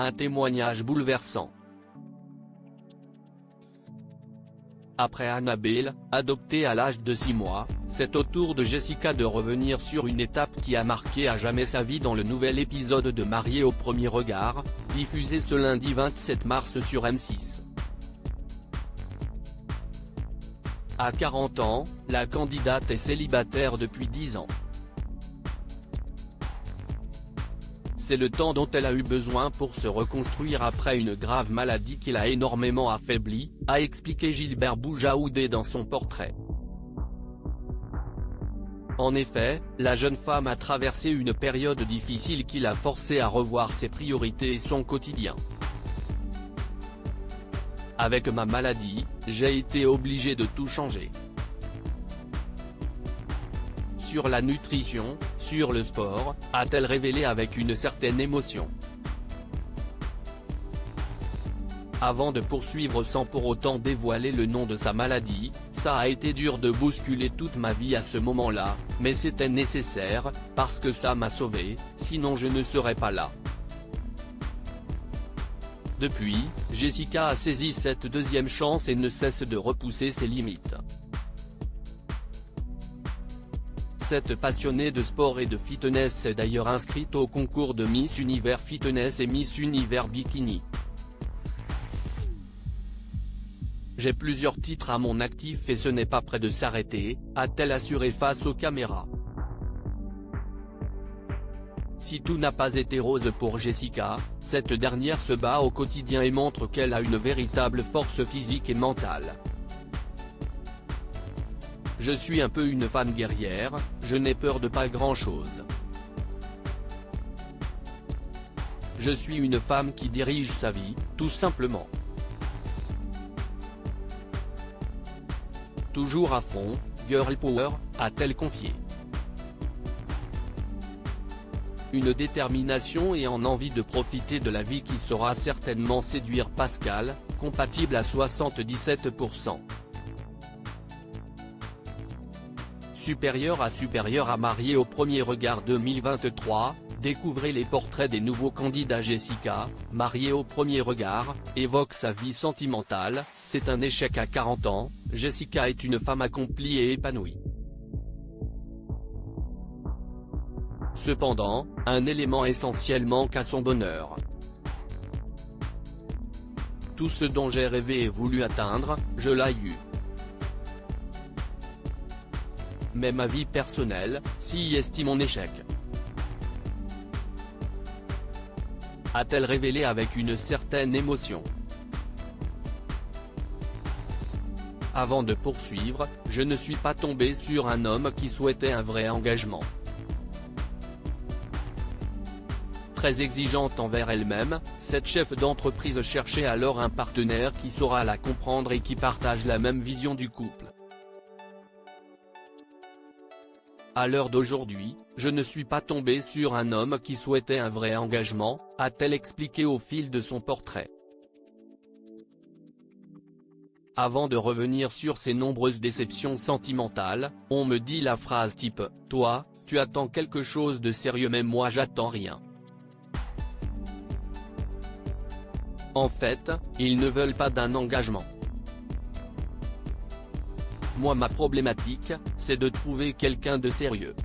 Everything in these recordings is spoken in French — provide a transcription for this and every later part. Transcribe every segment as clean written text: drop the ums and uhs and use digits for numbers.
Un témoignage bouleversant. Après Annabelle, adoptée à l'âge de 6 mois, c'est au tour de Jessica de revenir sur une étape qui a marqué à jamais sa vie dans le nouvel épisode de Mariée au premier regard, diffusé ce lundi 27 mars sur M6. À 40 ans, la candidate est célibataire depuis 10 ans. C'est le temps dont elle a eu besoin pour se reconstruire après une grave maladie qui l'a énormément affaiblie, a expliqué Gilbert Boujaoudé dans son portrait. En effet, la jeune femme a traversé une période difficile qui l'a forcée à revoir ses priorités et son quotidien. Avec ma maladie, j'ai été obligée de tout changer. Sur la nutrition, sur le sport, a-t-elle révélé avec une certaine émotion. Avant de poursuivre sans pour autant dévoiler le nom de sa maladie, ça a été dur de bousculer toute ma vie à ce moment-là, mais c'était nécessaire, parce que ça m'a sauvée, sinon je ne serais pas là. Depuis, Jessica a saisi cette deuxième chance et ne cesse de repousser ses limites. Cette passionnée de sport et de fitness s'est d'ailleurs inscrite au concours de Miss Univers Fitness et Miss Univers Bikini. J'ai plusieurs titres à mon actif et ce n'est pas près de s'arrêter, a-t-elle assuré face aux caméras. Si tout n'a pas été rose pour Jessica, cette dernière se bat au quotidien et montre qu'elle a une véritable force physique et mentale. Je suis un peu une femme guerrière, je n'ai peur de pas grand-chose. Je suis une femme qui dirige sa vie, tout simplement. Toujours à fond, girl power, a-t-elle confié. Une détermination et en envie de profiter de la vie qui saura certainement séduire Pascal, compatible à 77%. Supérieur à Mariée au premier regard 2023, découvrez les portraits des nouveaux candidats. Jessica, mariée au premier regard, évoque sa vie sentimentale, c'est un échec à 40 ans, Jessica est une femme accomplie et épanouie. Cependant, un élément essentiel manque à son bonheur. Tout ce dont j'ai rêvé et voulu atteindre, je l'ai eu. Mais ma vie personnelle, s'y estime mon échec. A-t-elle révélé avec une certaine émotion. Avant de poursuivre, je ne suis pas tombée sur un homme qui souhaitait un vrai engagement. Très exigeante envers elle-même, cette chef d'entreprise cherchait alors un partenaire qui saura la comprendre et qui partage la même vision du couple. À l'heure d'aujourd'hui, je ne suis pas tombée sur un homme qui souhaitait un vrai engagement, a-t-elle expliqué au fil de son portrait. Avant de revenir sur ses nombreuses déceptions sentimentales, on me dit la phrase type « Toi, tu attends quelque chose de sérieux mais moi j'attends rien ». En fait, ils ne veulent pas d'un engagement. Moi ma problématique, c'est de trouver quelqu'un de sérieux.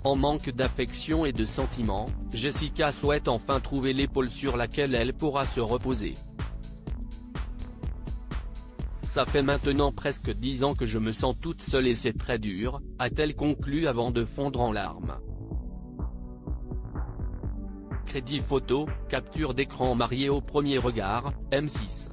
En manque d'affection et de sentiments, Jessica souhaite enfin trouver l'épaule sur laquelle elle pourra se reposer. Ça fait maintenant presque 10 ans que je me sens toute seule et c'est très dur, a-t-elle conclu avant de fondre en larmes. Crédit photo, capture d'écran. Mariée au premier regard, M6.